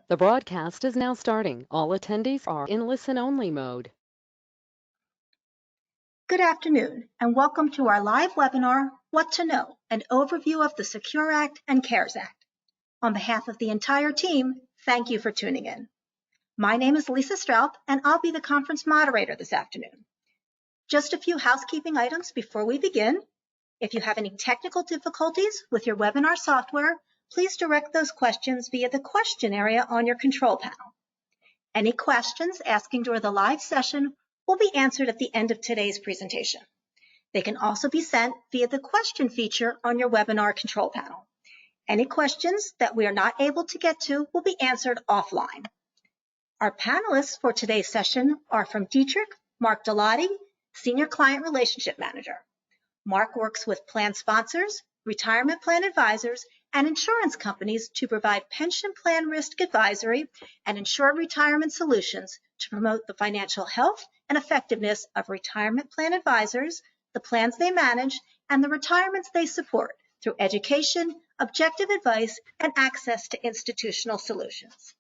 The broadcast is now starting. All attendees are in listen-only mode. Good afternoon, and welcome to our live webinar, What to Know, an overview of the Secure Act and CARES Act. On behalf of the entire team, thank you for tuning in. My name is Lisa Straub, and I'll be the conference moderator this afternoon. Just a few housekeeping items before we begin. If you have any technical difficulties with your webinar software, please direct those questions via the question area on your control panel. Any questions asking during the live session will be answered at the end of today's presentation. They can also be sent via the question feature on your webinar control panel. Any questions that we are not able to get to will be answered offline. Our panelists for today's session are from Dietrich, Mark Doloughty, Senior Client Relationship Manager. Mark works with plan sponsors, retirement plan advisors, and insurance companies to provide pension plan risk advisory and insured retirement solutions to promote the financial health and effectiveness of retirement plan advisors, the plans they manage, and the retirements they support through education, objective advice, and access to institutional solutions.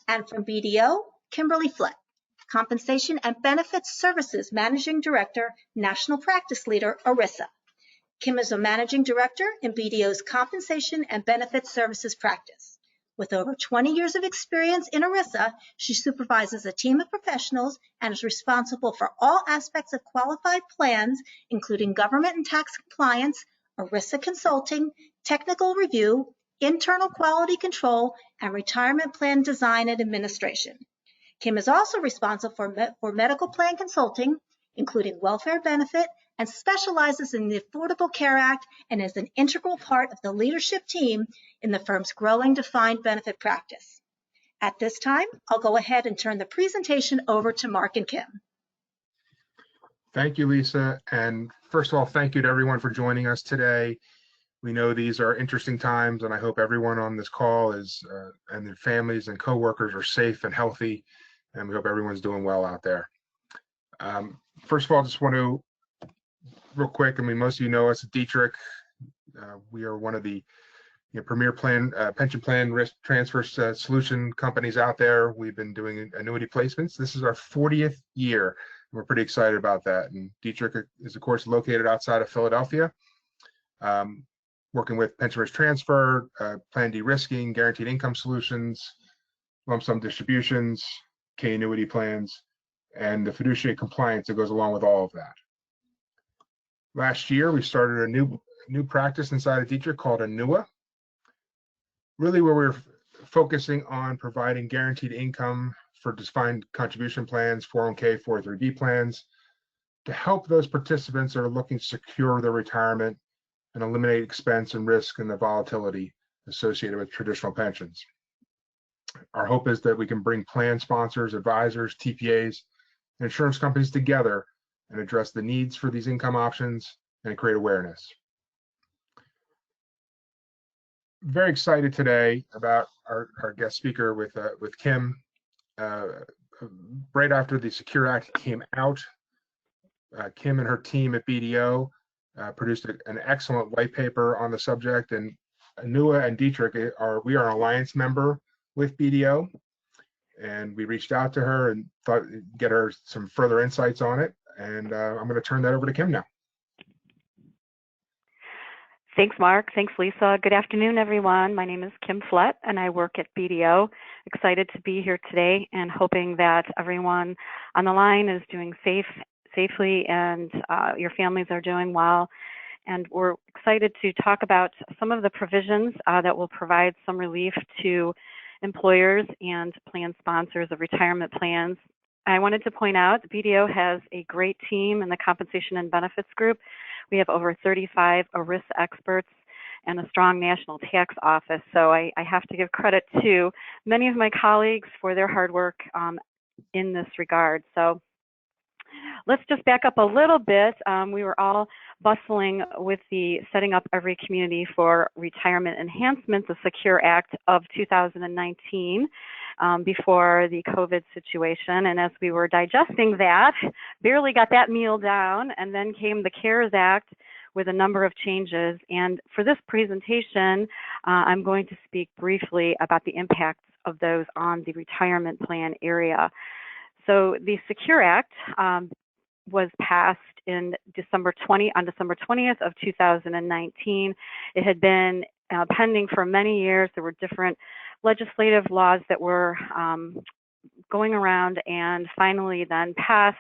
And from BDO, Kimberly Flett, Compensation and Benefits Services Managing Director, National Practice Leader, ERISA. Kim is a Managing Director in BDO's Compensation and Benefits Services practice. With over 20 years of experience in ERISA, she supervises a team of professionals and is responsible for all aspects of qualified plans, including government and tax compliance, ERISA consulting, technical review, internal quality control, and retirement plan design and administration. Kim is also responsible for medical plan consulting, including welfare benefit, and specializes in the Affordable Care Act and is an integral part of the leadership team in the firm's growing defined benefit practice. At this time, I'll go ahead and turn the presentation over to Mark and Kim. Thank you, Lisa. And first of all, thank you to everyone for joining us today. We know these are interesting times, and I hope everyone on this call is and their families and coworkers are safe and healthy, and we hope everyone's doing well out there. First of all, I just want to, real quick, I mean, most of you know us at Dietrich. We are one of the premier pension plan risk transfer solution companies out there. We've been doing annuity placements. This is our 40th year, and we're pretty excited about that. And Dietrich is, of course, located outside of Philadelphia, working with pension risk transfer, plan de-risking, guaranteed income solutions, lump sum distributions, K annuity plans, and the fiduciary compliance that goes along with all of that. Last year, we started a new practice inside of Dietrich called Annua, really where we're focusing on providing guaranteed income for defined contribution plans, 401k, 403b plans, to help those participants that are looking to secure their retirement and eliminate expense and risk and the volatility associated with traditional pensions. Our hope is that we can bring plan sponsors, advisors, TPAs, and insurance companies together and address the needs for these income options and create awareness. Very excited today about our guest speaker with Kim. Right after the Secure Act came out, Kim and her team at BDO produced an excellent white paper on the subject, and Annua and Dietrich we are an alliance member with BDO, and we reached out to her and thought get her some further insights on it. And I'm going to turn that over to Kim now. Thanks, Mark. Thanks, Lisa. Good afternoon, everyone. My name is Kim Flett, and I work at BDO. Excited to be here today and hoping that everyone on the line is doing safely and your families are doing well. And we're excited to talk about some of the provisions that will provide some relief to employers and plan sponsors of retirement plans. I wanted to point out BDO has a great team in the Compensation and Benefits Group. We have over 35 ERISA experts and a strong national tax office. So I have to give credit to many of my colleagues for their hard work in this regard. So let's just back up a little bit. We were all bustling with the setting up every community for retirement enhancements, the Secure Act of 2019, before the COVID situation. And as we were digesting that, barely got that meal down, and then came the CARES Act with a number of changes. And for this presentation, I'm going to speak briefly about the impacts of those on the retirement plan area. So the Secure Act was passed in December 20th of 2019. It had been pending for many years. There were different legislative laws that were going around and finally then passed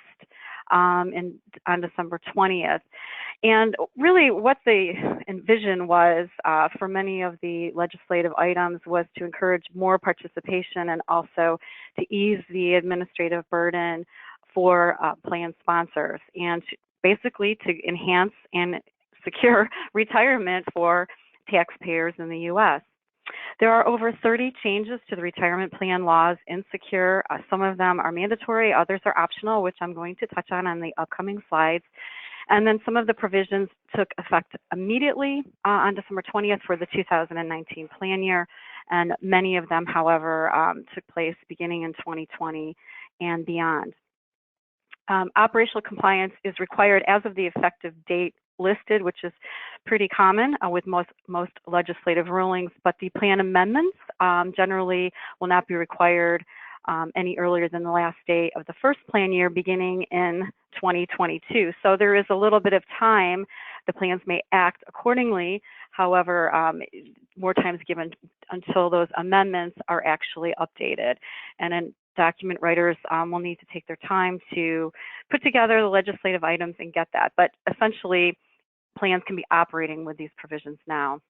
on December 20th. And really what they envisioned was for many of the legislative items was to encourage more participation and also to ease the administrative burden for plan sponsors and basically to enhance and secure retirement for taxpayers in the U.S. There are over 30 changes to the retirement plan laws in Secure. Some of them are mandatory, others are optional, which I'm going to touch on the upcoming slides. And then some of the provisions took effect immediately on December 20th for the 2019 plan year, and many of them, however, took place beginning in 2020 and beyond. Operational compliance is required as of the effective date listed, which is pretty common with most legislative rulings, but the plan amendments generally will not be required any earlier than the last day of the first plan year beginning in 2022. So there is a little bit of time. The plans may act accordingly. However, more time is given until those amendments are actually updated. And then document writers will need to take their time to put together the legislative items and get that. But essentially, plans can be operating with these provisions now.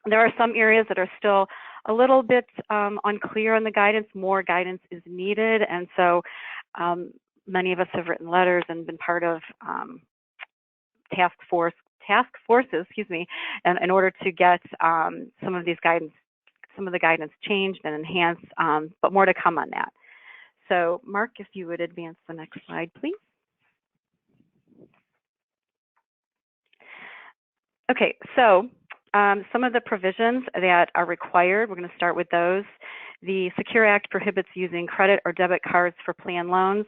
There are some areas that are still a little bit unclear on the guidance. More guidance is needed, and so many of us have written letters and been part of task forces, in order to get some of the guidance changed and enhanced, but more to come on that. So, Mark, if you would advance the next slide, please. Okay, so some of the provisions that are required, we're going to start with those. The Secure Act prohibits using credit or debit cards for plan loans,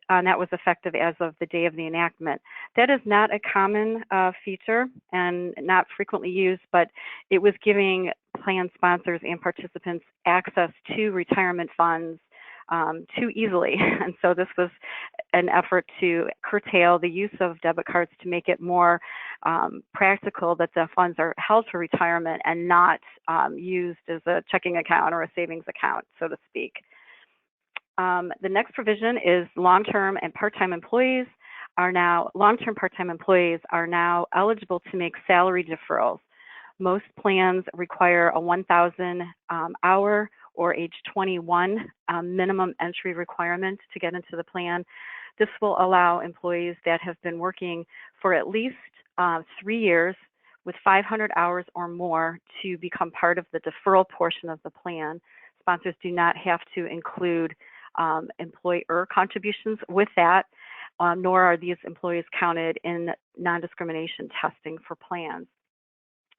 and that was effective as of the day of the enactment. That is not a common feature and not frequently used, but it was giving plan sponsors and participants access to retirement funds too easily. And so this was an effort to curtail the use of debit cards to make it more practical that the funds are held for retirement and not used as a checking account or a savings account, so to speak. The next provision is long-term part-time employees are now eligible to make salary deferrals. Most plans require a 1,000 hour or age 21 minimum entry requirement to get into the plan. This will allow employees that have been working for at least 3 years with 500 hours or more to become part of the deferral portion of the plan. Sponsors do not have to include employer contributions with that, nor are these employees counted in non-discrimination testing for plans.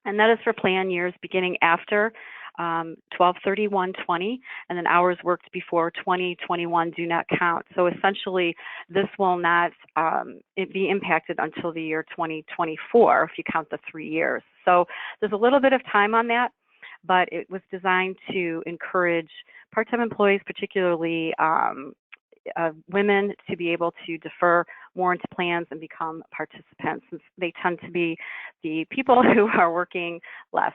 And that is for plan years beginning after 12/31/20, and then hours worked before 2021 do not count. So essentially, this will not be impacted until the year 2024 if you count the 3 years. So there's a little bit of time on that, but it was designed to encourage part-time employees, particularly women, to be able to defer more into plans and become participants, since they tend to be the people who are working less.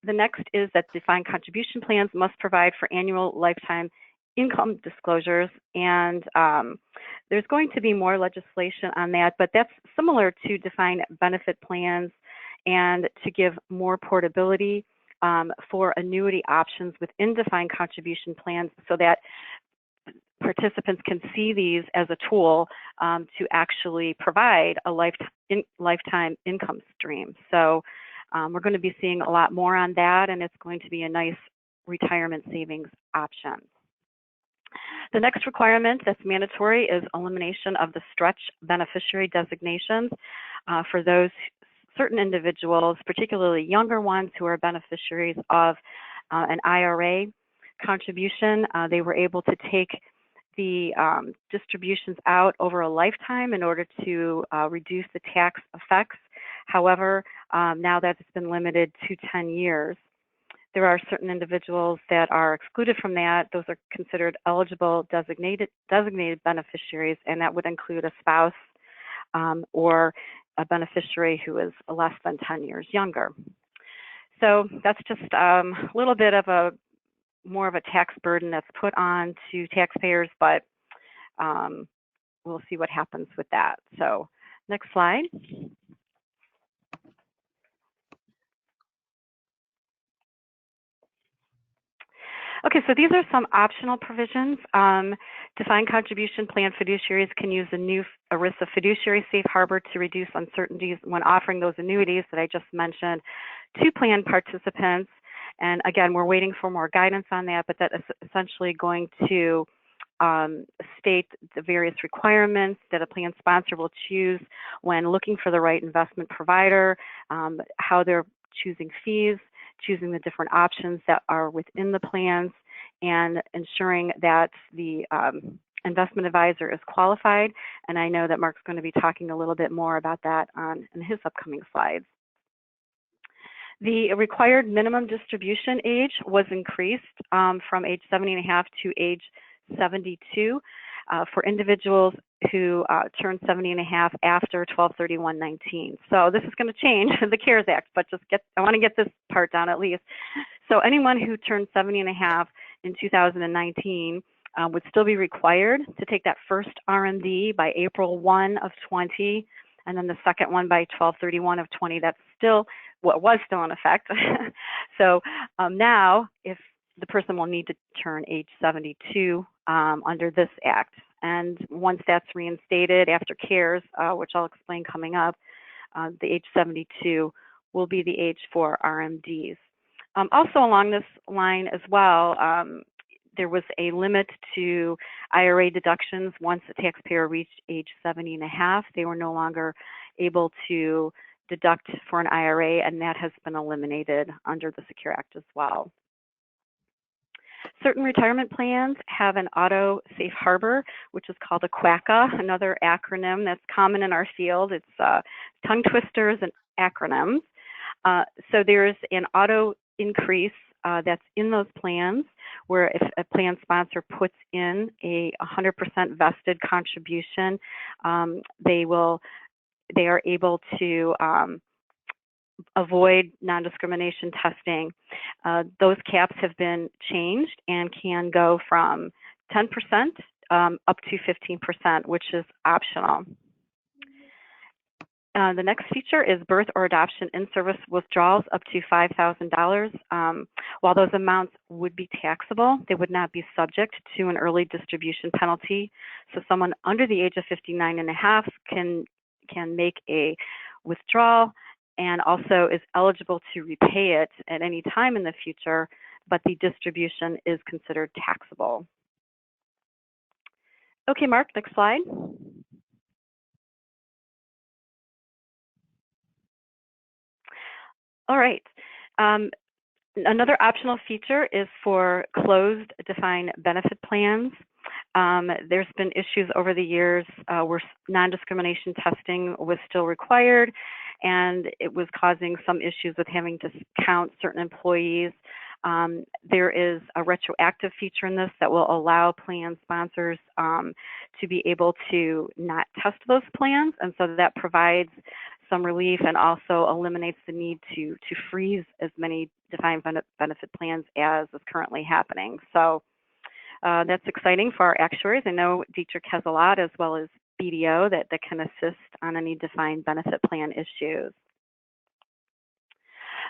The next is that defined contribution plans must provide for annual lifetime income disclosures, and there's going to be more legislation on that, but that's similar to defined benefit plans and to give more portability for annuity options within defined contribution plans so that participants can see these as a tool to actually provide a lifetime income stream. So we're going to be seeing a lot more on that, and it's going to be a nice retirement savings option. The next requirement that's mandatory is elimination of the stretch beneficiary designations for those certain individuals, particularly younger ones who are beneficiaries of an IRA contribution. They were able to take the distributions out over a lifetime in order to reduce the tax effects. However, now that it's been limited to 10 years. there are certain individuals that are excluded from that. Those are considered eligible designated beneficiaries, and that would include a spouse or a beneficiary who is less than 10 years younger. So that's just a little bit of more of a tax burden that's put on to taxpayers, but we'll see what happens with that. So next slide. Okay, so these are some optional provisions. Defined contribution plan fiduciaries can use the new ERISA fiduciary safe harbor to reduce uncertainties when offering those annuities that I just mentioned to plan participants. And again, we're waiting for more guidance on that, but that is essentially going to state the various requirements that a plan sponsor will choose when looking for the right investment provider, how they're choosing fees, choosing the different options that are within the plans, and ensuring that the investment advisor is qualified. And I know that Mark's going to be talking a little bit more about that in his upcoming slides. The required minimum distribution age was increased from age 70.5 to age 72 for individuals who turned 70.5 after 12/31/19. So this is going to change the CARES Act, but I want to get this part down at least. So anyone who turned 70.5 in 2019 would still be required to take that first RMD by April 1 of 20, and then the second one by 12/31 of 20. That's still what was still in effect. So now, if the person will need to turn age 72 under this act. And once that's reinstated after CARES, which I'll explain coming up, the age 72 will be the age for RMDs. Also along this line as well, there was a limit to IRA deductions. Once a taxpayer reached age 70.5, they were no longer able to deduct for an IRA, and that has been eliminated under the Secure Act as well. Certain retirement plans have an auto safe harbor, which is called a QACA, another acronym that's common in our field. It's tongue twisters and acronyms. So there's an auto increase that's in those plans, where if a plan sponsor puts in a 100% vested contribution, they are able to avoid non-discrimination testing. Those caps have been changed and can go from 10% up to 15%, which is optional. The next feature is birth or adoption in-service withdrawals up to $5,000. While those amounts would be taxable, they would not be subject to an early distribution penalty. So someone under the age of 59.5 can make a withdrawal and also is eligible to repay it at any time in the future, but the distribution is considered taxable. Okay, Mark, next slide. All right. Another optional feature is for closed defined benefit plans. There's been issues over the years where non-discrimination testing was still required, and it was causing some issues with having to count certain employees. There is a retroactive feature in this that will allow plan sponsors to be able to not test those plans, and so that provides some relief and also eliminates the need to freeze as many defined benefit plans as is currently happening. So that's exciting for our actuaries. I know Dietrich has a lot, as well as BDO, that can assist on any defined benefit plan issues.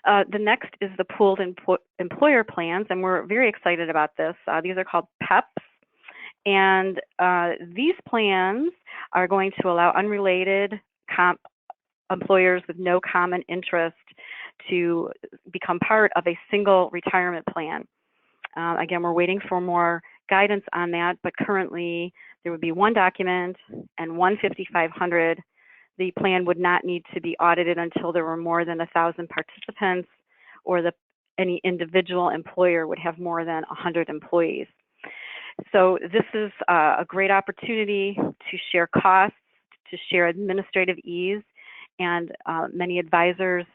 The next is the pooled employer plans, and we're very excited about this. These are called PEPs, and these plans are going to allow unrelated employers with no common interest to become part of a single retirement plan. Again, we're waiting for more guidance on that, but currently there would be one document and one 5,500. The plan would not need to be audited until there were more than 1,000 participants, or any individual employer would have more than 100 employees. So this is a great opportunity to share costs, to share administrative ease, and many advisors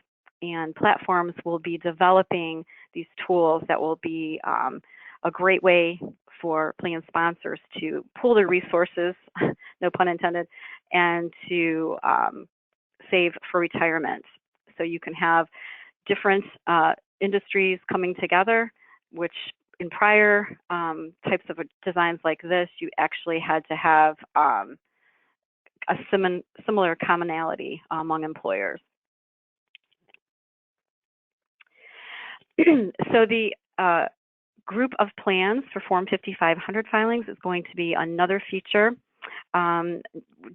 and platforms will be developing these tools that will be a great way for plan sponsors to pool their resources, no pun intended, and to save for retirement. So you can have different industries coming together, which in prior types of designs like this, you actually had to have a similar commonality among employers. So the group of plans for Form 5500 filings is going to be another feature.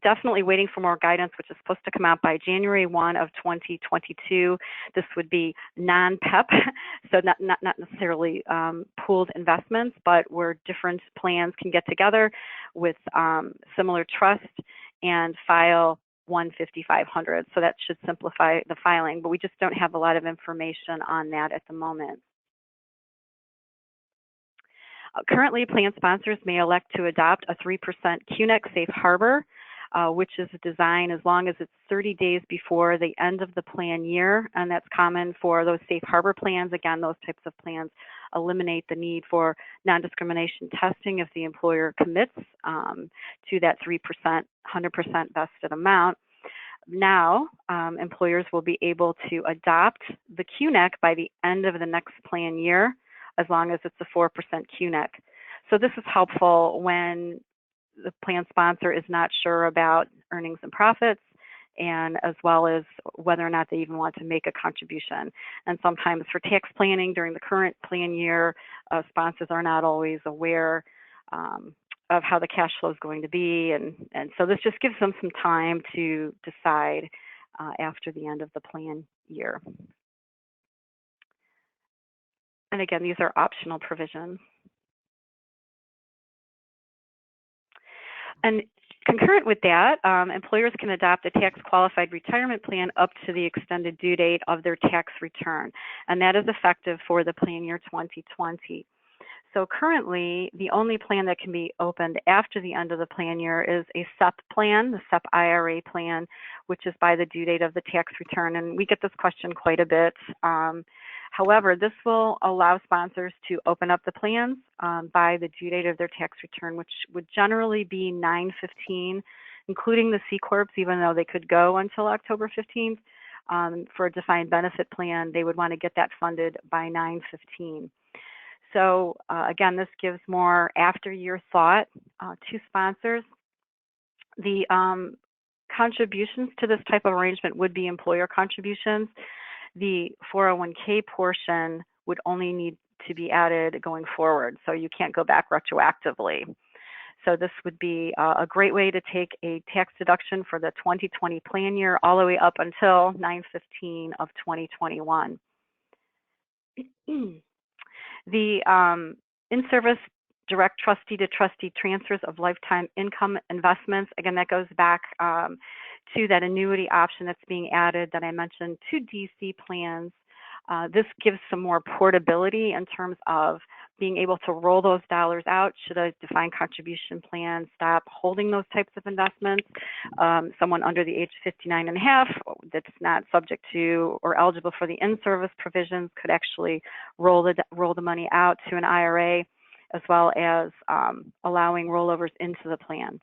Definitely waiting for more guidance, which is supposed to come out by January 1 of 2022. This would be non-PEP, so not necessarily pooled investments, but where different plans can get together with similar trust and file one 5500. So that should simplify the filing, but we just don't have a lot of information on that at the moment. Currently, plan sponsors may elect to adopt a 3% QNEC safe harbor, which is a design as long as it's 30 days before the end of the plan year, and that's common for those safe harbor plans. Again, those types of plans eliminate the need for non-discrimination testing if the employer commits to that 3%, 100% vested amount. Now, employers will be able to adopt the QNEC by the end of the next plan year, as long as it's a 4% QNEC. So this is helpful when the plan sponsor is not sure about earnings and profits, and as well as whether or not they even want to make a contribution. And sometimes for tax planning during the current plan year, sponsors are not always aware of how the cash flow is going to be. And so this just gives them some time to decide after the end of the plan year. And again, these are optional provisions. And concurrent with that, employers can adopt a tax-qualified retirement plan up to the extended due date of their tax return, and that is effective for the plan year 2020. So currently, the only plan that can be opened after the end of the plan year is a SEP plan, the SEP IRA plan, which is by the due date of the tax return. And we get this question quite a bit. However, this will allow sponsors to open up the plans by the due date of their tax return, which would generally be 9/15, including the C Corps, even though they could go until October 15th. For a defined benefit plan, they would want to get that funded by 9/15. So again, this gives more after-year thought to sponsors. The contributions to this type of arrangement would be employer contributions. The 401k portion would only need to be added going forward, so you can't go back retroactively. So this would be a great way to take a tax deduction for the 2020 plan year all the way up until 9/15 of 2021. The in-service direct trustee to trustee transfers of lifetime income investments, again, that goes back to that annuity option that's being added that I mentioned to DC plans. This gives some more portability in terms of being able to roll those dollars out should a defined contribution plan stop holding those types of investments. Someone under the age of 59 and a half that's not subject to or eligible for the in-service provisions could actually roll the money out to an IRA, as well as allowing rollovers into the plan.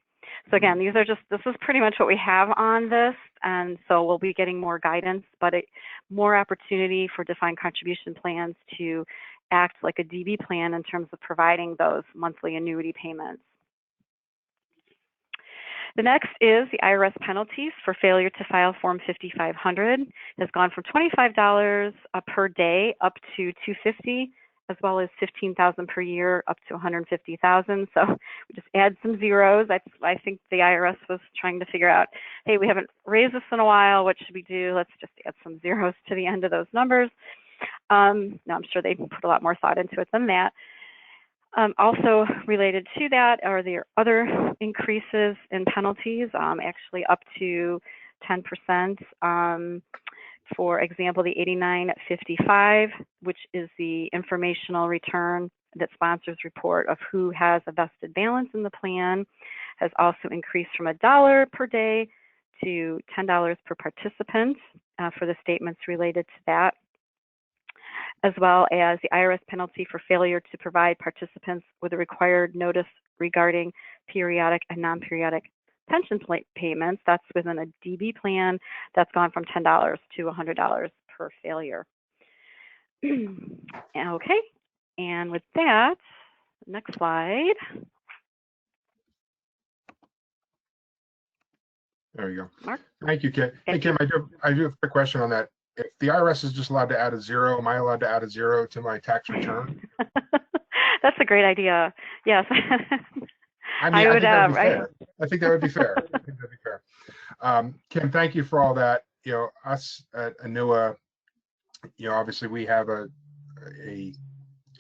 So again, this is pretty much what we have on this, and so we'll be getting more guidance, but more opportunity for defined contribution plans to act like a DB plan in terms of providing those monthly annuity payments. The next is the IRS penalties for failure to file Form 5500. It has gone from $25 per day up to $250, as well as $15,000 per year up to $150,000. So we just add some zeros. I think the IRS was trying to figure out, hey, we haven't raised this in a while. What should we do? Let's just add some zeros to the end of those numbers. Now I'm sure they put a lot more thought into it than that. Also related to that are there other increases in penalties, actually up to 10%. For example, the 8955, which is the informational return that sponsors report of who has a vested balance in the plan, has also increased from $1 per day to $10 per participant for the statements related to that. as well as the IRS penalty for failure to provide participants with a required notice regarding periodic and non-periodic pension payments. That's within a DB plan that's gone from $10 to $100 per failure. Okay, and with that, next slide. There you go. Mark? Thank you, Kim. Hey, Kim, I do have a quick question on that. If the IRS is just allowed to add a 0, am I allowed to add a 0 to my tax return? That's a great idea. Yes. I mean, I think that would be right. fair. I think that would be fair. I think that'd be fair. Kim, thank you for all that. You know, us at Annua, you know, obviously we have a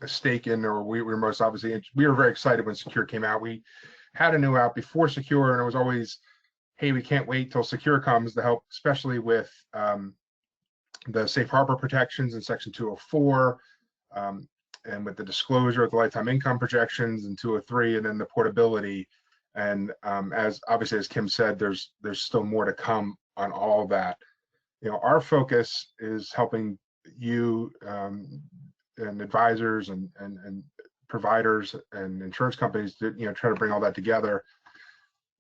stake in, or we were most obviously, we were very excited when Secure came out. We had Annua out before Secure, and it was always, hey, we can't wait till Secure comes to help, especially with the safe harbor protections in Section 204, and with the disclosure of the lifetime income projections in 203, and then the portability. And as obviously, as Kim said, there's still more to come on all of that. You know, our focus is helping you and advisors and providers and insurance companies to, you know, try to bring all that together.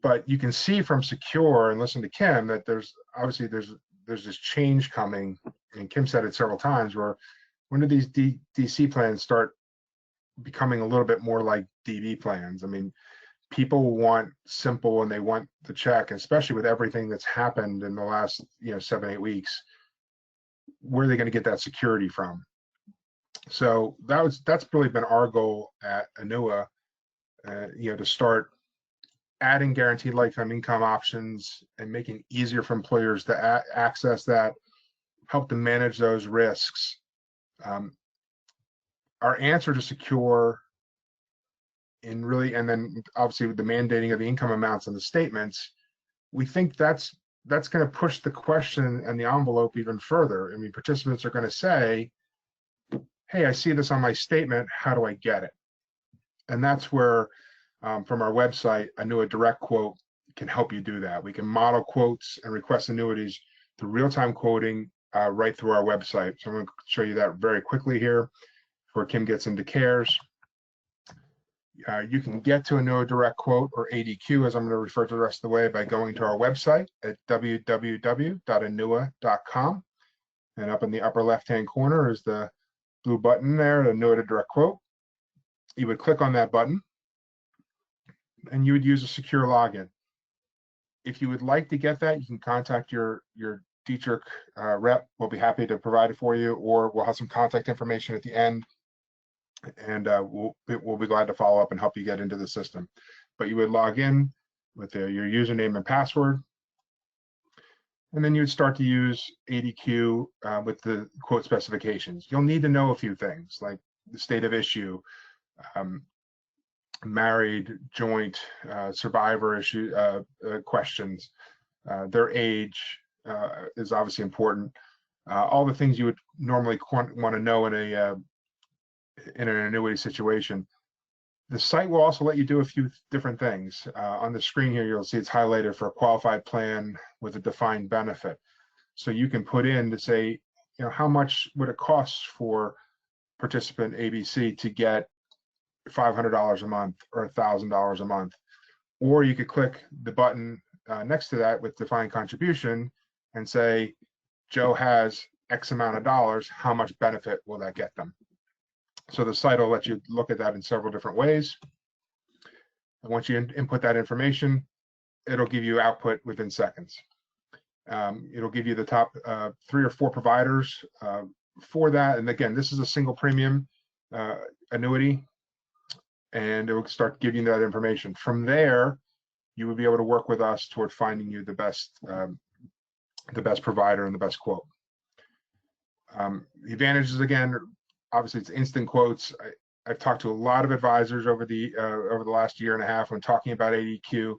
But you can see from Secure and listen to Kim that there's obviously there's this change coming, and Kim said it several times, where when do these DC plans start becoming a little bit more like DB plans? I mean, people want simple and they want the check, especially with everything that's happened in the last 7-8 weeks. Where are they going to get that security from? So that's really been our goal at Annua, to start adding guaranteed lifetime income options and making it easier for employers to access that, help them manage those risks. Our answer to Secure and then obviously with the mandating of the income amounts and the statements, we think that's going to push the question and the envelope even further. I mean, participants are going to say, hey, I see this on my statement, how do I get it? And that's where from our website, Annua Direct Quote can help you do that. We can model quotes and request annuities through real-time quoting right through our website. So I'm going to show you that very quickly here before Kim gets into CARES. You can get to Annua Direct Quote, or ADQ, as I'm going to refer to the rest of the way, by going to our website at www.annua.com. And up in the upper left-hand corner is the blue button there, Annua Direct Quote. You would click on that button, and you would use a secure login. If you would like to get that, you can contact your Dietrich rep. We'll be happy to provide it for you, or we'll have some contact information at the end, and we'll be glad to follow up and help you get into the system. But you would log in with your username and password, and then you would start to use ADQ with the quote specifications. You'll need to know a few things like the state of issue, married, joint, survivor issue questions, their age is obviously important. All the things you would normally want to know in an annuity situation. The site will also let you do a few different things. On the screen here, you'll see it's highlighted for a qualified plan with a defined benefit. So you can put in to say, how much would it cost for participant ABC to get $500 a month or $1,000 a month? Or you could click the button next to that with defined contribution and say, Joe has X amount of dollars, how much benefit will that get them? So the site will let you look at that in several different ways. And once you input that information, it'll give you output within seconds. It'll give you the top 3 or 4 providers for that. And again, this is a single premium annuity, and it will start giving you that information. From there, you would be able to work with us toward finding you the best provider and the best quote. The advantages, again, obviously it's instant quotes. I've talked to a lot of advisors over the last year and a half when talking about ADQ.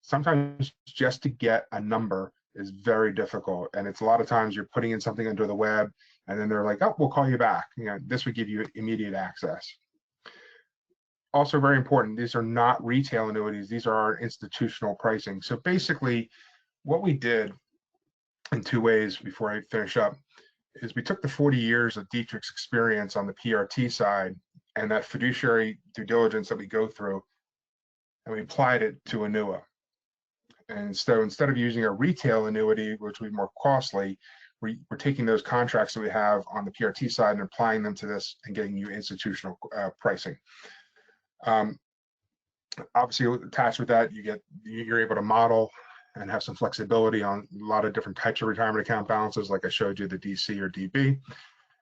Sometimes just to get a number is very difficult, and it's a lot of times you're putting in something under the web, and then they're like, "Oh, we'll call you back." This would give you immediate access. Also very important, these are not retail annuities. These are our institutional pricing. So basically, what we did in 2 ways before I finish up is we took the 40 years of Dietrich's experience on the PRT side and that fiduciary due diligence that we go through, and we applied it to Annua. And so instead of using a retail annuity, which would be more costly, we're taking those contracts that we have on the PRT side and applying them to this and getting you institutional pricing. Obviously, attached with that, you're able to model and have some flexibility on a lot of different types of retirement account balances, like I showed you, the DC or DB,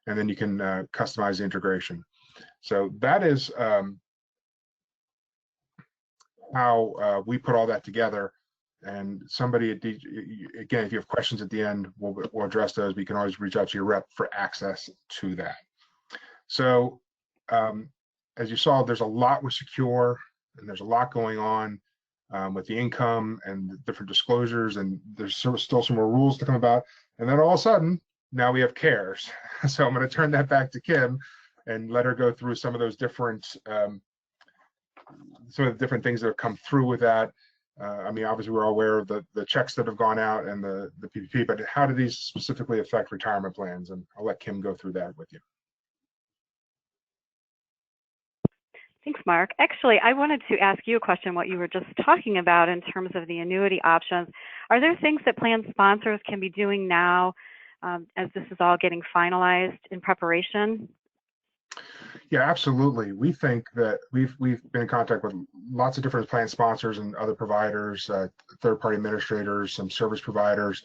and then you can customize the integration. So that is how we put all that together. And somebody at again, if you have questions at the end, we'll address those. We can always reach out to your rep for access to that. So as you saw, there's a lot with Secure, and there's a lot going on with the income and the different disclosures, and there's still some more rules to come about. And then all of a sudden, now we have CARES. So I'm going to turn that back to Kim and let her go through some of those different things that have come through with that. I mean, obviously, we're all aware of the checks that have gone out and the PPP, but how do these specifically affect retirement plans? And I'll let Kim go through that with you. Thanks, Mark. Actually, I wanted to ask you a question, what you were just talking about in terms of the annuity options. Are there things that plan sponsors can be doing now as this is all getting finalized in preparation? Yeah, absolutely. We think that we've been in contact with lots of different plan sponsors and other providers, third-party administrators, some service providers,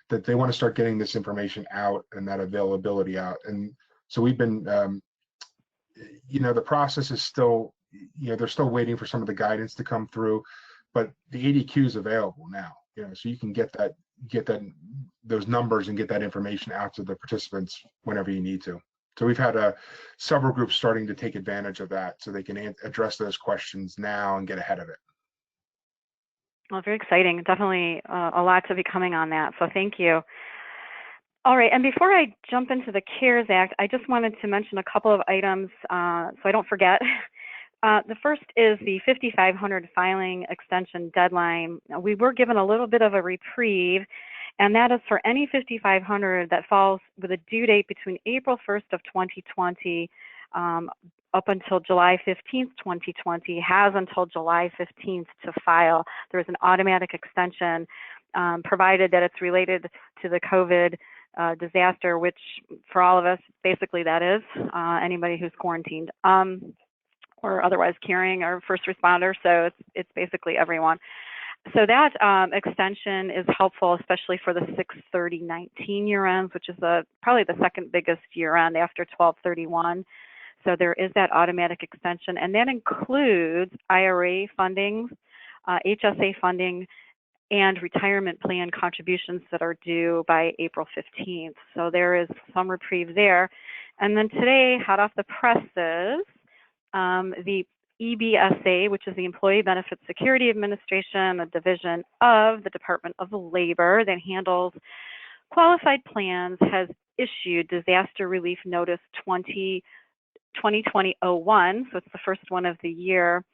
that they want to start getting this information out and that availability out. And so we've been, the process is still, they're still waiting for some of the guidance to come through, but the ADQ is available now. So you can get those numbers and get that information out to the participants whenever you need to. So we've had several groups starting to take advantage of that so they can address those questions now and get ahead of it. Well, very exciting. Definitely a lot to be coming on that. So thank you. All right. And before I jump into the CARES Act, I just wanted to mention a couple of items so I don't forget. The first is the 5,500 filing extension deadline. We were given a little bit of a reprieve, and that is for any 5,500 that falls with a due date between April 1st of 2020 up until July 15th, 2020, has until July 15th to file. There is an automatic extension provided that it's related to the COVID disaster, which for all of us, basically that is anybody who's quarantined or otherwise caring, or first responders. So it's basically everyone. So that extension is helpful, especially for the 6/30/19 year ends, which is probably the second biggest year end after 12/31. So there is that automatic extension, and that includes IRA funding, HSA funding, and retirement plan contributions that are due by April 15th. So there is some reprieve there. And then today, hot off the presses, the EBSA, which is the Employee Benefit Security Administration, a division of the Department of Labor that handles qualified plans, has issued Disaster Relief Notice 2020-01, so it's the first one of the year,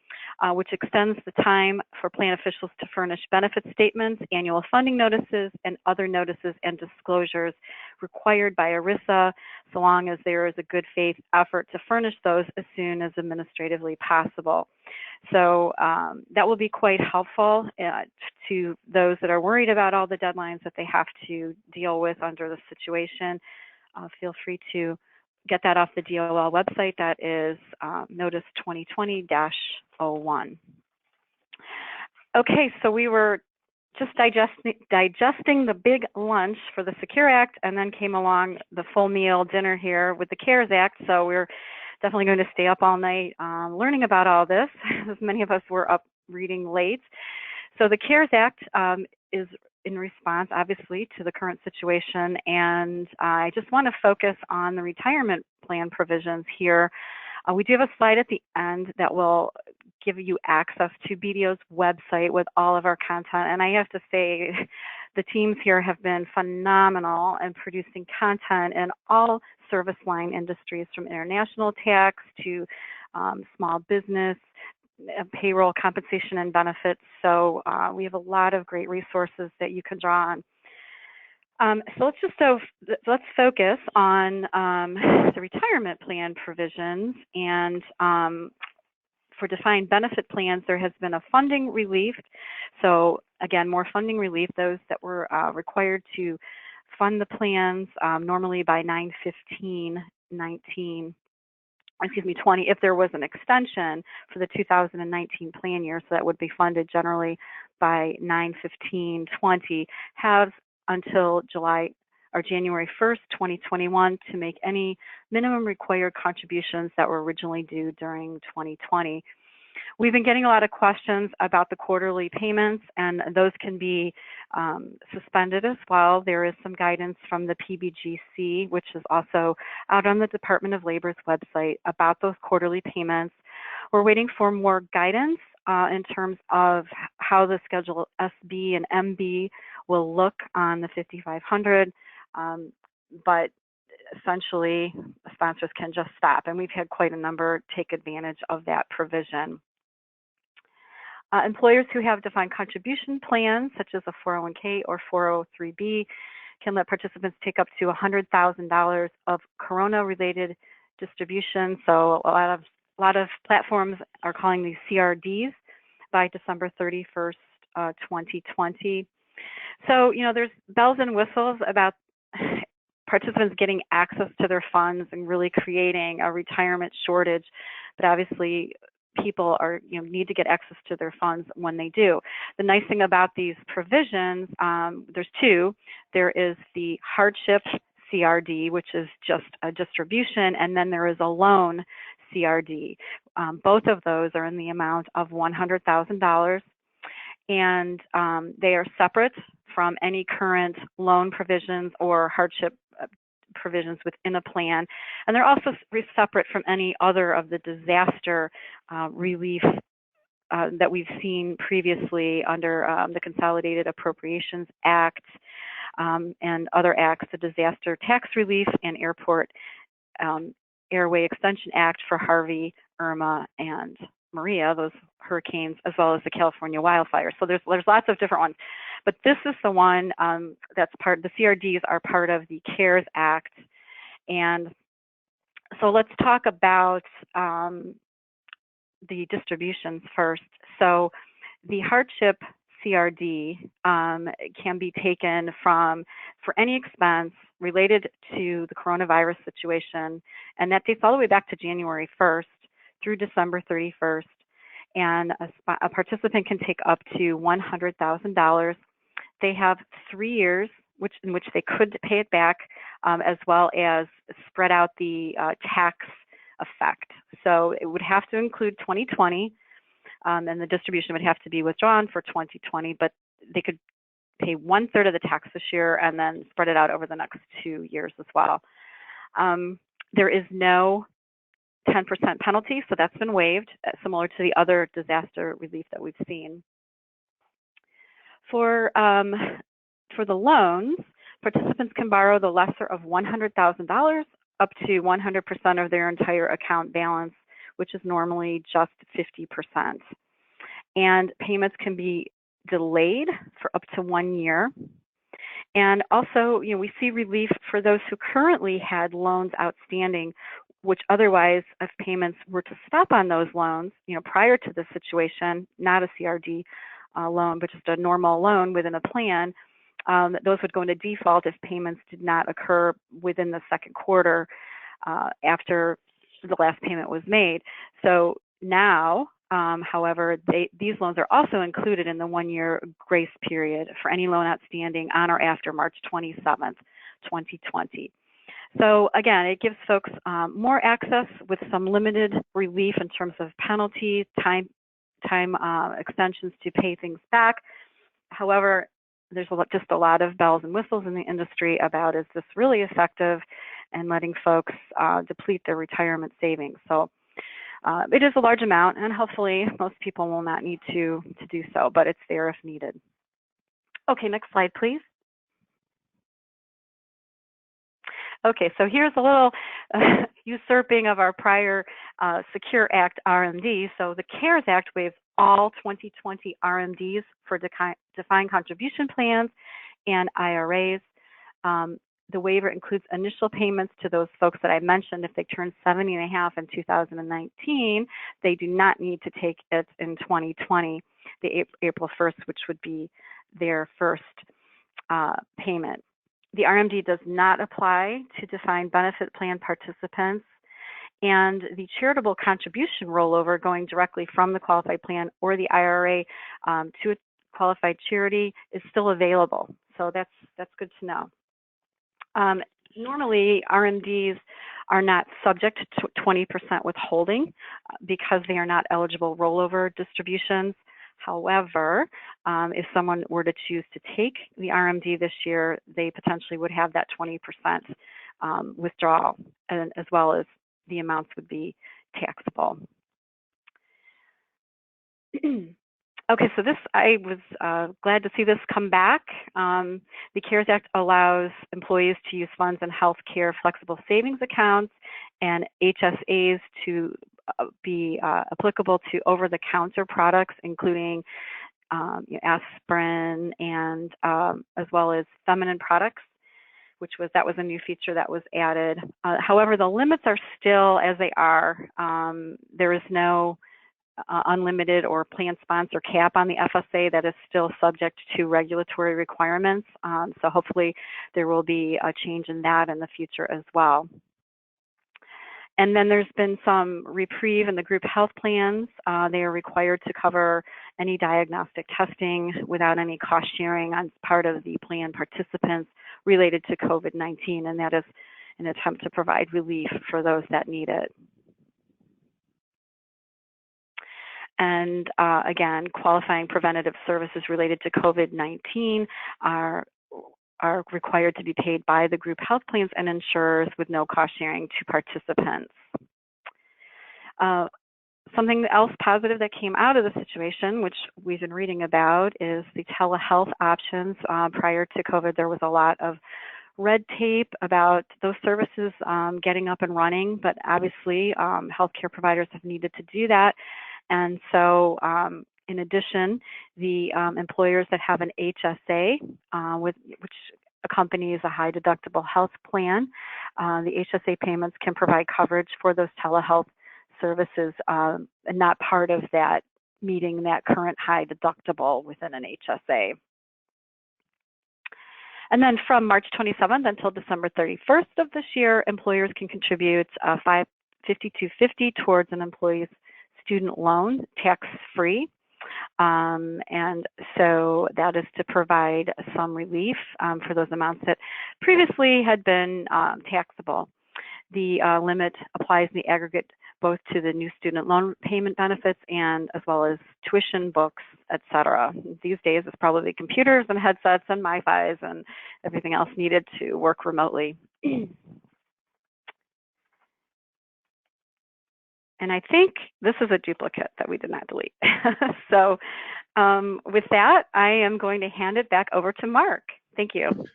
which extends the time for plan officials to furnish benefit statements, annual funding notices, and other notices and disclosures required by ERISA, so long as there is a good faith effort to furnish those as soon as administratively possible. So that will be quite helpful to those that are worried about all the deadlines that they have to deal with under the situation. Feel free to get that off the DOL website. That is Notice 2020-01. Okay, so we were just digesting the big lunch for the Secure Act, and then came along the full meal dinner here with the CARES Act. So we're definitely going to stay up all night learning about all this, as many of us were up reading late. So the CARES Act is in response, obviously, to the current situation, and I just want to focus on the retirement plan provisions here. We do have a slide at the end that will give you access to BDO's website with all of our content, and I have to say the teams here have been phenomenal in producing content in all service line industries, from international tax to small business, payroll, compensation, and benefits. So we have a lot of great resources that you can draw on. So let's focus on the retirement plan provisions. And for defined benefit plans, there has been a funding relief. So again, more funding relief, those that were required to fund the plans normally by 9/15/20, if there was an extension for the 2019 plan year, so that would be funded generally by 9/15/20, have until January 1st, 2021 to make any minimum required contributions that were originally due during 2020. We've been getting a lot of questions about the quarterly payments, and those can be suspended as well. There is some guidance from the PBGC, which is also out on the Department of Labor's website about those quarterly payments. We're waiting for more guidance in terms of how the Schedule SB and MB will look on the 5,500, but essentially sponsors can just stop, and we've had quite a number take advantage of that provision. Employers who have defined contribution plans, such as a 401k or 403b, can let participants take up to $100,000 of corona-related distribution. So a lot of platforms are calling these CRDs by December 31st, 2020. So, there's bells and whistles about participants getting access to their funds and really creating a retirement shortage, but obviously people need to get access to their funds when they do. The nice thing about these provisions, there's two. There is the hardship CRD, which is just a distribution, and then there is a loan CRD. Both of those are in the amount of $100,000, and they are separate from any current loan provisions or hardship provisions within a plan, and they're also separate from any other of the disaster relief that we've seen previously under the Consolidated Appropriations Act and other acts, the Disaster Tax Relief and Airport Airway Extension Act for Harvey, Irma, and Maria, those hurricanes, as well as the California wildfires. So there's lots of different ones, but this is the one that's the CRDs are part of the CARES Act. And so let's talk about the distributions first. So the hardship CRD can be taken for any expense related to the coronavirus situation, and that dates all the way back to January 1st through December 31st, and a participant can take up to $100,000. They have 3 years in which they could pay it back, as well as spread out the tax effect. So it would have to include 2020, and the distribution would have to be withdrawn for 2020, but they could pay 1/3 of the tax this year and then spread it out over the next 2 years as well. There is no 10% penalty, so that's been waived, similar to the other disaster relief that we've seen. For the loans, participants can borrow the lesser of $100,000 up to 100% of their entire account balance, which is normally just 50%. And payments can be delayed for up to 1 year. And also, we see relief for those who currently had loans outstanding, which otherwise, if payments were to stop on those loans, prior to the situation, not a CRD loan, but just a normal loan within a plan, those would go into default if payments did not occur within the second quarter after the last payment was made. So now, however, these loans are also included in the 1-year grace period for any loan outstanding on or after March 27th, 2020. So again, it gives folks more access with some limited relief in terms of penalties, time extensions to pay things back. However, there's just a lot of bells and whistles in the industry about, is this really effective and letting folks deplete their retirement savings? So it is a large amount, and hopefully most people will not need to do so, but it's there if needed. Okay, next slide, please. Okay, so here's a little usurping of our prior Secure Act RMD. So the CARES Act waives all 2020 RMDs for defined contribution plans and IRAs. The waiver includes initial payments to those folks that I mentioned. If they turn 70 and a half in 2019, they do not need to take it in 2020, the April 1st, which would be their first payment. The RMD does not apply to defined benefit plan participants, and the charitable contribution rollover going directly from the qualified plan or the IRA to a qualified charity is still available. So that's good to know. Normally, RMDs are not subject to 20% withholding because they are not eligible rollover distributions. However, if someone were to choose to take the RMD this year, they potentially would have that 20% withdrawal, and as well as the amounts would be taxable. Okay, so this, I was glad to see this come back. The CARES Act allows employees to use funds in healthcare flexible savings accounts and HSAs to be applicable to over-the-counter products, including aspirin and as well as feminine products, that was a new feature that was added. However, the limits are still as they are. There is no unlimited or plan sponsor cap on the FSA. That is still subject to regulatory requirements. So hopefully there will be a change in that in the future as well. And then there's been some reprieve in the group health plans. They are required to cover any diagnostic testing without any cost sharing on part of the plan participants related to COVID-19, and that is an attempt to provide relief for those that need it. And again, qualifying preventative services related to COVID-19 are required to be paid by the group health plans and insurers with no cost sharing to participants. Something else positive that came out of the situation, which we've been reading about, is the telehealth options. Prior to COVID, there was a lot of red tape about those services getting up and running, but obviously healthcare providers have needed to do that. And so in addition, the employers that have an HSA, which accompanies a high deductible health plan, the HSA payments can provide coverage for those telehealth services and not part of that meeting that current high deductible within an HSA. And then from March 27th until December 31st of this year, employers can contribute $52.50 towards an employee's student loan, tax-free. And so that is to provide some relief for those amounts that previously had been taxable. The limit applies in the aggregate both to the new student loan payment benefits and as well as tuition, books, etc. These days it's probably computers and headsets and MiFis and everything else needed to work remotely. And I think this is a duplicate that we did not delete. So with that, I am going to hand it back over to Mark. Thank you.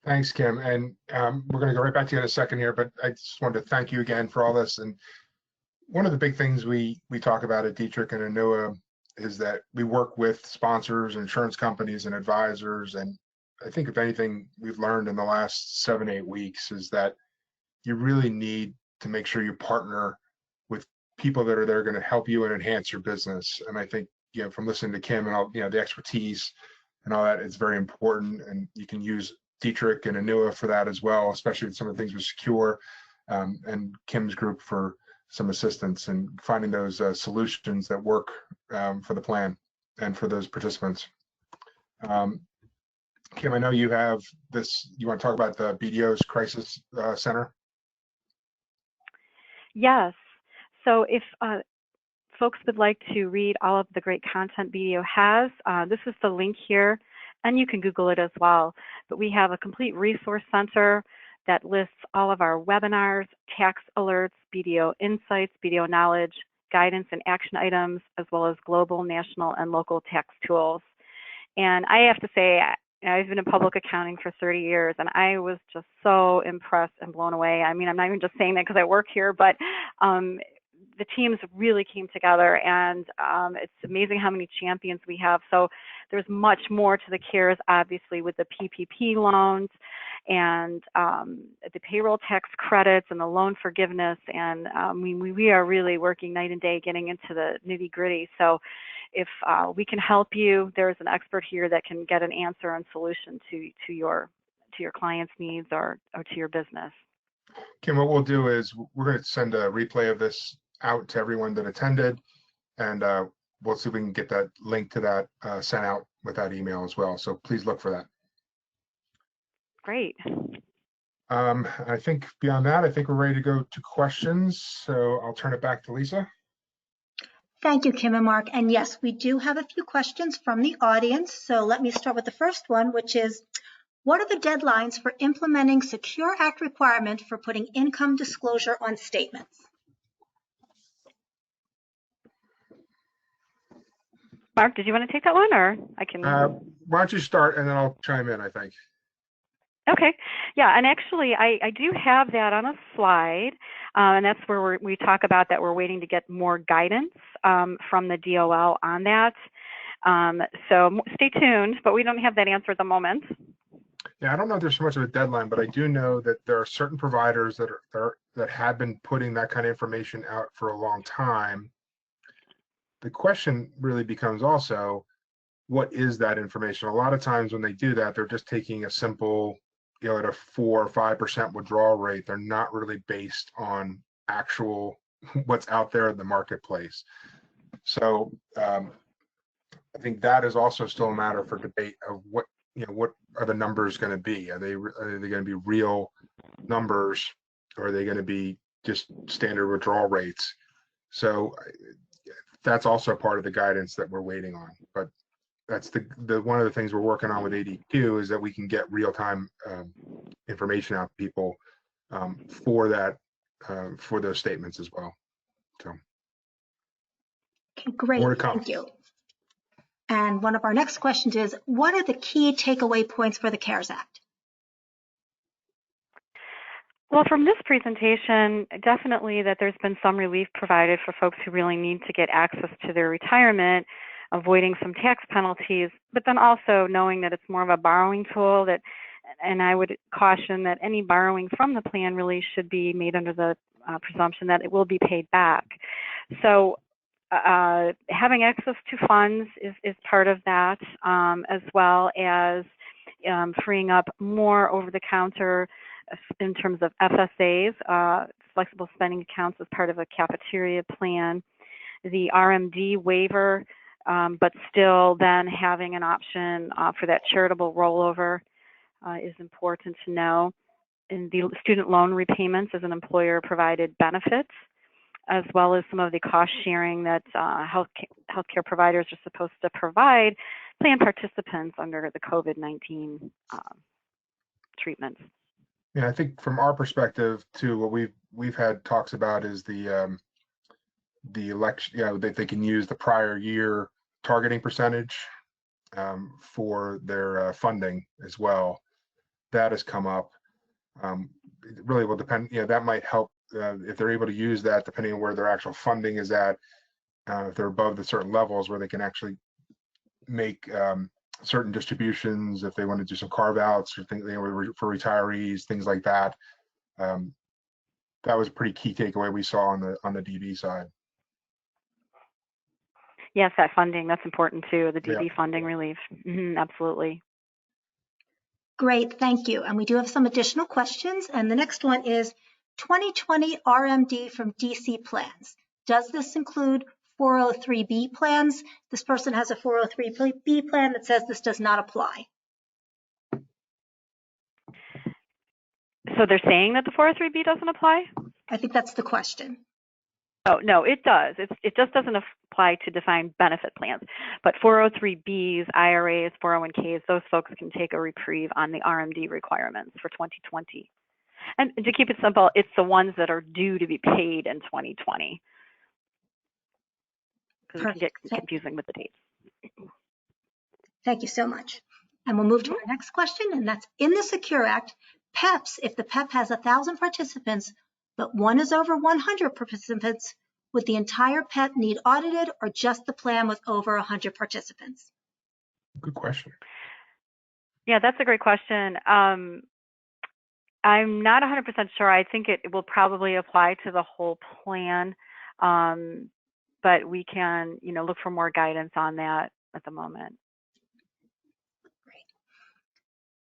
Thanks, Kim. And we're going to go right back to you in a second here, but I just wanted to thank you again for all this. And one of the big things we talk about at Dietrich and Annua is that we work with sponsors, insurance companies, and advisors. And I think if anything we've learned in the last 7-8 weeks is that you really need to make sure you partner with people that are there going to help you and enhance your business. And I think, from listening to Kim and all, the expertise and all that, it's very important. And you can use Dietrich and Annua for that as well, especially with some of the things with Secure and Kim's group for some assistance and finding those solutions that work for the plan and for those participants. Kim, I know you have this, you want to talk about the BDO's Crisis Center? Yes. So if folks would like to read all of the great content BDO has, this is the link here, and you can Google it as well. But we have a complete resource center that lists all of our webinars, tax alerts, BDO insights, BDO knowledge, guidance and action items, as well as global, national, and local tax tools. And I have to say, I've been in public accounting for 30 years, and I was just so impressed and blown away. I mean, I'm not even just saying that because I work here, but the teams really came together, and it's amazing how many champions we have. So there's much more to the CARES, obviously, with the PPP loans. and the payroll tax credits and the loan forgiveness. And we are really working night and day getting into the nitty gritty. So if we can help you, there's an expert here that can get an answer and solution to your client's needs or to your business. Kim, what we'll do is we're going to send a replay of this out to everyone that attended, and we'll see if we can get that link to that sent out with that email as well. So please look for that. Great. I think beyond that, I think we're ready to go to questions. So I'll turn it back to Lisa. Thank you, Kim and Mark. And yes, we do have a few questions from the audience. So let me start with the first one, which is, what are the deadlines for implementing Secure Act requirement for putting income disclosure on statements? Mark, did you want to take that one, or I can? Why don't you start, and then I'll chime in, I think. Okay. Yeah, and actually, I do have that on a slide, and that's where we talk about that we're waiting to get more guidance from the DOL on that. So stay tuned, but we don't have that answer at the moment. Yeah, I don't know if there's so much of a deadline, but I do know that there are certain providers that have been putting that kind of information out for a long time. The question really becomes also, what is that information? A lot of times when they do that, they're just taking a simple, at a 4 or 5% withdrawal rate. They're not really based on actual what's out there in the marketplace. So I think that is also still a matter for debate of what are the numbers going to be? Are they going to be real numbers, or are they going to be just standard withdrawal rates? So that's also part of the guidance that we're waiting on. But that's the one of the things we're working on with ADQ is that we can get real-time information out to people for that for those statements as well. So okay, great. More to come. Thank you. And one of our next questions is, what are the key takeaway points for the CARES Act? Well, from this presentation, definitely that there's been some relief provided for folks who really need to get access to their retirement, avoiding some tax penalties, but then also knowing that it's more of a borrowing tool and I would caution that any borrowing from the plan really should be made under the presumption that it will be paid back. So having access to funds is part of that, as well as freeing up more over-the-counter in terms of FSAs, flexible spending accounts as part of a cafeteria plan, the RMD waiver, but still then having an option for that charitable rollover is important to know. And the student loan repayments as an employer-provided benefits, as well as some of the cost sharing that healthcare providers are supposed to provide plan participants under the COVID-19 treatments. Yeah, I think from our perspective too, what we've had talks about is the election, that they can use the prior year targeting percentage for their funding as well. That has come up. It really will depend. That might help if they're able to use that, depending on where their actual funding is at. If they're above the certain levels where they can actually make certain distributions, if they want to do some carve outs or things for retirees, things like that. That was a pretty key takeaway we saw on the DB side. Yes, that funding, that's important too, the DB funding relief. Absolutely. Great, thank you. And we do have some additional questions. And the next one is 2020 RMD from DC plans. Does this include 403B plans? This person has a 403B plan that says this does not apply. So they're saying that the 403B doesn't apply? I think that's the question. Oh, no, it does. It just doesn't apply to defined benefit plans. But 403Bs, IRAs, 401Ks, those folks can take a reprieve on the RMD requirements for 2020. And to keep it simple, it's the ones that are due to be paid in 2020. Because it can get confusing with the dates. Thank you so much. And we'll move to our next question, and that's in the Secure Act, PEPs, if the PEP has 1,000 participants, but one is over 100 participants, would the entire PEP need audited or just the plan with over 100 participants? Good question. Yeah, that's a great question. I'm not 100% sure. I think it will probably apply to the whole plan, but we can, look for more guidance on that at the moment. Great.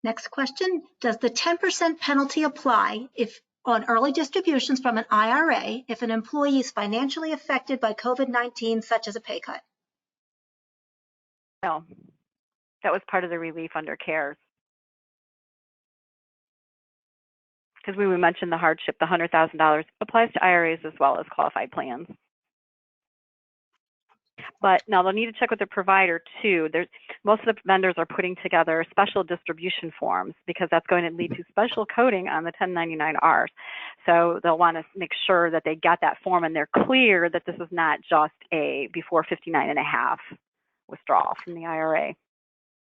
Next question, does the 10% penalty apply if on early distributions from an IRA if an employee is financially affected by COVID-19, such as a pay cut? No, that was part of the relief under CARES. Because we mentioned the hardship, the $100,000 applies to IRAs as well as qualified plans. But now they'll need to check with the provider too. Most of the vendors are putting together special distribution forms because that's going to lead to special coding on the 1099-Rs. So they'll want to make sure that they got that form and they're clear that this is not just a before 59.5 withdrawal from the IRA.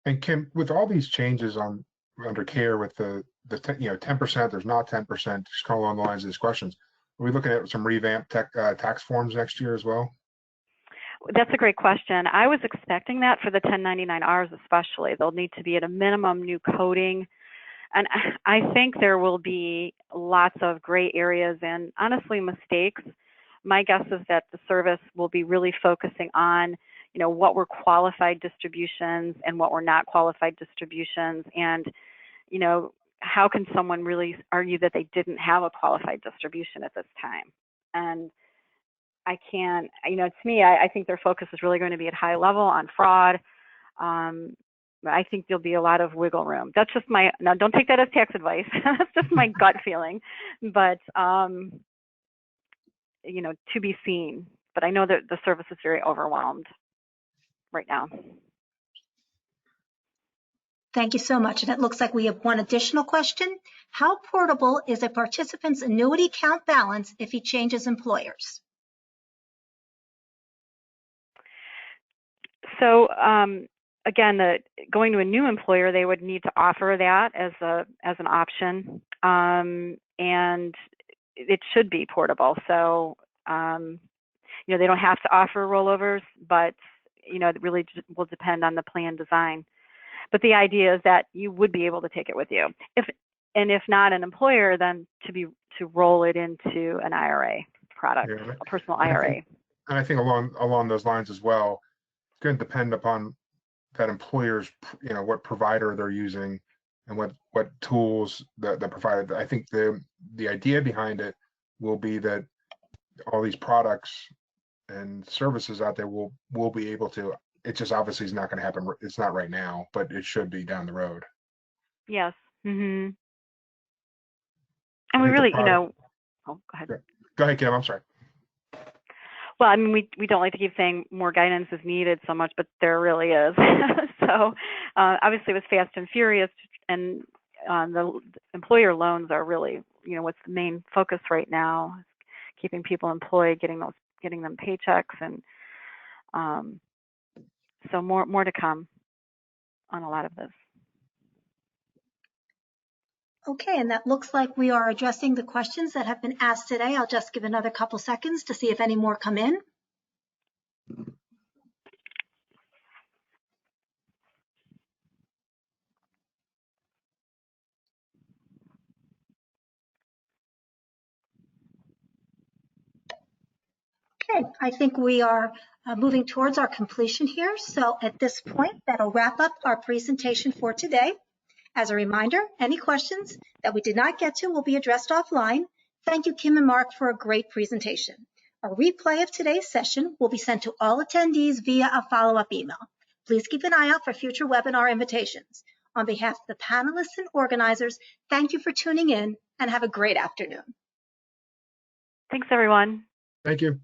And Kim, with all these changes under CARE with the 10%, there's not 10%, just kind of along the lines of these questions. Are we looking at some revamped tax forms next year as well? That's a great question. I was expecting that for the 1099-Rs especially. They'll need to be at a minimum new coding. And I think there will be lots of gray areas and honestly mistakes. My guess is that the service will be really focusing on, what were qualified distributions and what were not qualified distributions. And, how can someone really argue that they didn't have a qualified distribution at this time? And I can't, to me, I think their focus is really going to be at high level on fraud. I think there'll be a lot of wiggle room. That's just now don't take that as tax advice. That's just my gut feeling, but, to be seen. But I know that the service is very overwhelmed right now. Thank you so much. And it looks like we have one additional question. How portable is a participant's annuity account balance if he changes employers? So again, going to a new employer, they would need to offer that as an option, and it should be portable. So they don't have to offer rollovers, but it really will depend on the plan design. But the idea is that you would be able to take it with you. If not an employer, then to roll it into an IRA product, a personal IRA. And I think along those lines as well, it's going to depend upon that employer's, what provider they're using and what tools that provided. I think the idea behind it will be that all these products and services out there will be able to. It just obviously is not going to happen. It's not right now, but it should be down the road. Yes. Mm-hmm. And we really, oh, go ahead. Go ahead, Kim. I'm sorry. Well, I mean, we don't like to keep saying more guidance is needed so much, but there really is. So obviously it was fast and furious, and the employer loans are really, what's the main focus right now, keeping people employed, getting them paychecks, and so more to come on a lot of this. Okay, and that looks like we are addressing the questions that have been asked today. I'll just give another couple seconds to see if any more come in. Okay, I think we are moving towards our completion here. So at this point, that'll wrap up our presentation for today. As a reminder, any questions that we did not get to will be addressed offline. Thank you, Kim and Mark, for a great presentation. A replay of today's session will be sent to all attendees via a follow-up email. Please keep an eye out for future webinar invitations. On behalf of the panelists and organizers, thank you for tuning in and have a great afternoon. Thanks, everyone. Thank you.